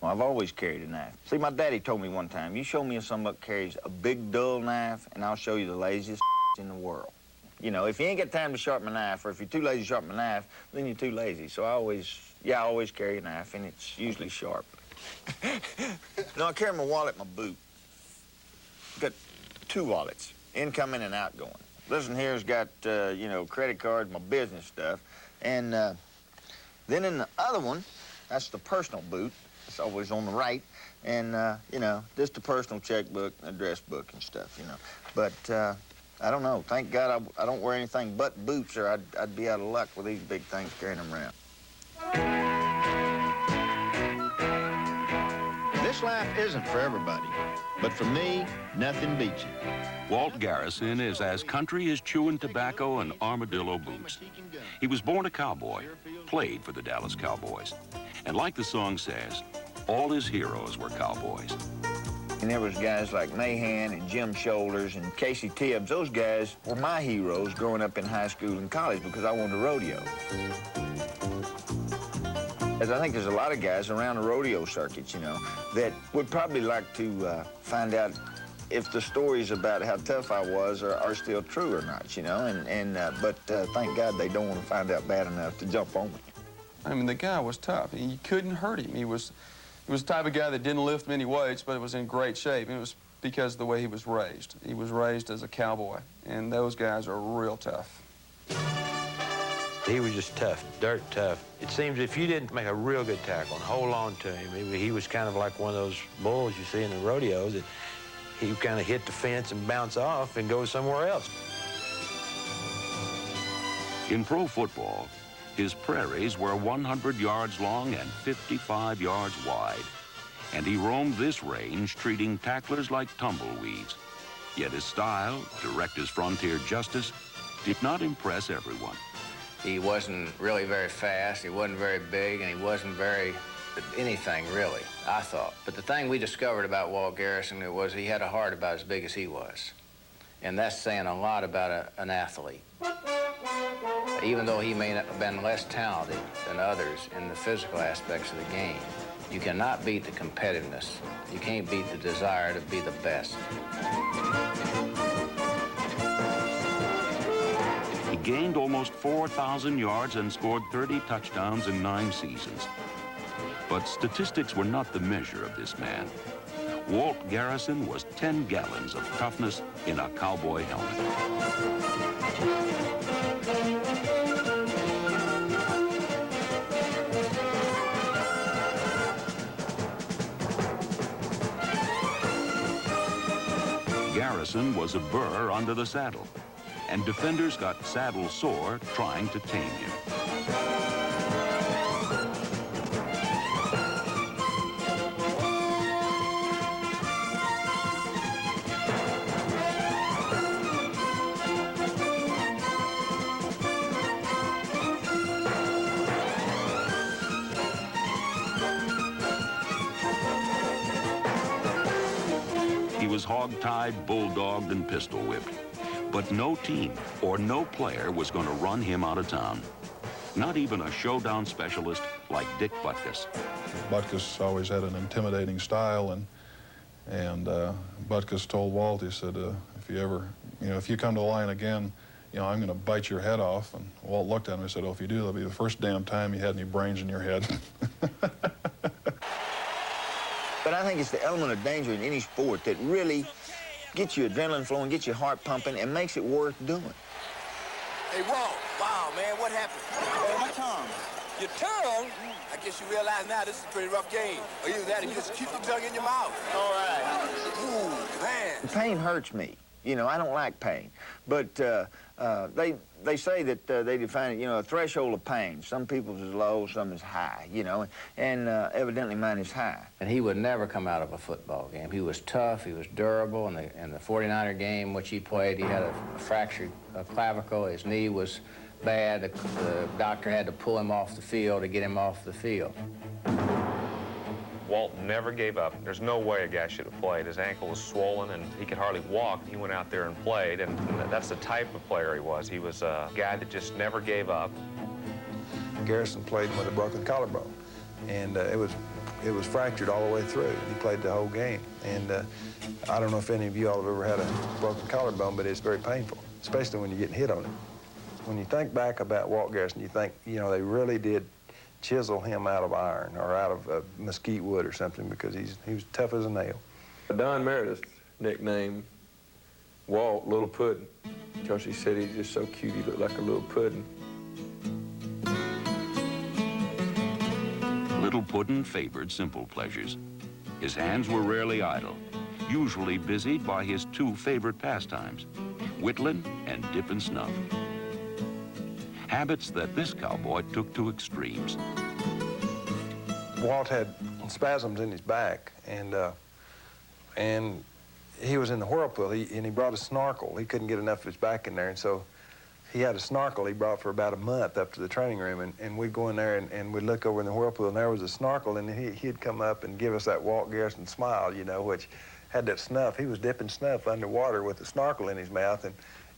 Well, I've always carried a knife. See, my daddy told me one time, you show me somebody carries a big, dull knife, and I'll show you the laziest in the world. You know, if you ain't got time to sharpen a knife, or if you're too lazy to sharpen a knife, then you're too lazy. So I always carry a knife, and it's usually sharp. No, I carry my wallet in my boot. Got 2 wallets, incoming and outgoing. This one here's got, you know, credit cards, my business stuff. And then in the other one, that's the personal boot. It's always on the right. And, you know, just a personal checkbook, address book and stuff, you know. But I don't know. Thank God I don't wear anything but boots, or I'd be out of luck with these big things carrying them around. This life isn't for everybody, but for me, nothing beats it. Walt Garrison is as country as chewing tobacco and armadillo boots. He was born a cowboy, played for the Dallas Cowboys. And like the song says, all his heroes were cowboys. And there was guys like Mahan and Jim Shoulders and Casey Tibbs. Those guys were my heroes growing up in high school and college because I wanted to rodeo. As I think there's a lot of guys around the rodeo circuits, you know, that would probably like to find out if the stories about how tough I was are still true or not, you know, but thank God they don't want to find out bad enough to jump on me. I mean, the guy was tough. You couldn't hurt him. He was the type of guy that didn't lift many weights, but was in great shape. It was because of the way he was raised. He was raised as a cowboy, and those guys are real tough. He was just tough, dirt tough. It seems if you didn't make a real good tackle and hold on to him, he was kind of like one of those bulls you see in the rodeos that he would kind of hit the fence and bounce off and go somewhere else. In pro football, his prairies were 100 yards long and 55 yards wide. And he roamed this range, treating tacklers like tumbleweeds. Yet his style, direct as frontier justice, did not impress everyone. He wasn't really very fast, he wasn't very big, and he wasn't very anything, really, I thought. But the thing we discovered about Walt Garrison was he had a heart about as big as he was. And that's saying a lot about an athlete. Even though he may have been less talented than others in the physical aspects of the game, you cannot beat the competitiveness. You can't beat the desire to be the best. He gained almost 4,000 yards and scored 30 touchdowns in 9 seasons. But statistics were not the measure of this man. Walt Garrison was 10 gallons of toughness in a cowboy helmet. Garrison was a burr under the saddle, and defenders got saddle sore trying to tame him. He was hog-tied, bulldogged, and pistol-whipped. But no team or no player was going to run him out of town. Not even a showdown specialist like Dick Butkus. Butkus always had an intimidating style, and Butkus told Walt, he said, if you come to the line again, I'm going to bite your head off. And Walt looked at him and said, oh, if you do, that'll be the first damn time you had any brains in your head. But I think it's the element of danger in any sport that really gets your adrenaline flowing, gets your heart pumping, and makes it worth doing. Hey, Walt, wow, man, what happened? Oh, my tongue. Your tongue? I guess you realize now this is a pretty rough game. Or either that or you just keep your tongue in your mouth. All right. Ooh, man. Pain hurts me. I don't like pain. But they say that they define it, a threshold of pain. Some people's is low, some is high, and evidently mine is high. And he would never come out of a football game. He was tough, he was durable. In the 49er game, which he played, he had a fractured clavicle. His knee was bad. The doctor had to pull him off the field to get him off the field. Walt never gave up. There's no way a guy should have played. His ankle was swollen and he could hardly walk. He went out there and played, and that's the type of player he was. He was a guy that just never gave up. Garrison played with a broken collarbone, and it was it was fractured all the way through. He played the whole game. And I don't know if any of you all have ever had a broken collarbone, but it's very painful, especially when you're getting hit on it. When you think back about Walt Garrison, you think, you know, they really did chisel him out of iron or out of mesquite wood or something, because he was tough as a nail. Don Meredith nicknamed Walt Little Puddin', because he said he's just so cute, he looked like a little pudding. Little Puddin' favored simple pleasures. His hands were rarely idle, usually busied by his two favorite pastimes, whittling and dipping snuff. Habits that this cowboy took to extremes. Walt had spasms in his back, and he was in the whirlpool, and he brought a snorkel. He couldn't get enough of his back in there, and so he had a snorkel he brought for about a month up to the training room, and we'd go in there and we'd look over in the whirlpool, and there was a snorkel, and he'd come up and give us that Walt Garrison smile, you know, which had that snuff. He was dipping snuff underwater with a snorkel in his mouth,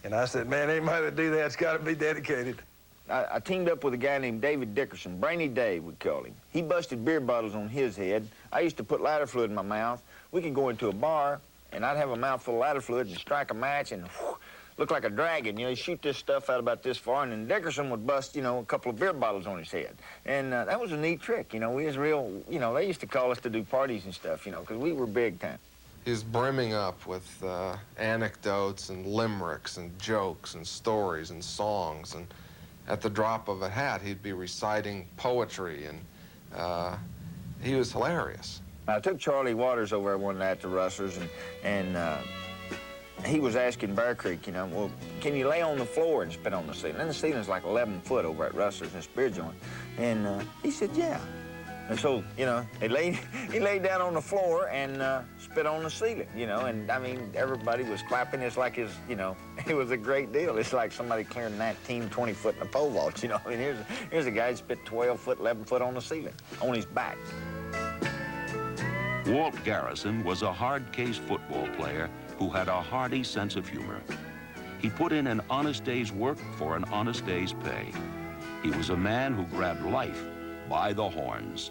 and I said, man, anybody that do that's got to be dedicated. I teamed up with a guy named David Dickerson, Brainy Dave, we called him. He busted beer bottles on his head. I used to put lighter fluid in my mouth. We could go into a bar, and I'd have a mouthful of lighter fluid and strike a match and whew, look like a dragon. You know, he'd shoot this stuff out about this far, and then Dickerson would bust, you know, a couple of beer bottles on his head. And that was a neat trick, you know. We was real, you know, they used to call us to do parties and stuff, you know, because we were big time. He was brimming up with anecdotes and limericks and jokes and stories and songs, and at the drop of a hat, he'd be reciting poetry, and he was hilarious. I took Charlie Waters over there one night to Rustler's, and he was asking Bear Creek, you know, well, can you lay on the floor and spit on the ceiling? And the ceiling's like 11 foot over at Rustler's in this beer joint. And he said, yeah. And so, you know, he laid down on the floor and spit on the ceiling, you know, and I mean, everybody was clapping. It's like his, you know, it was a great deal. It's like somebody clearing 19, 20 foot in a pole vault, you know. I mean, here's a guy that spit 12 foot, 11 foot on the ceiling, on his back. Walt Garrison was a hard-case football player who had a hearty sense of humor. He put in an honest day's work for an honest day's pay. He was a man who grabbed life by the horns.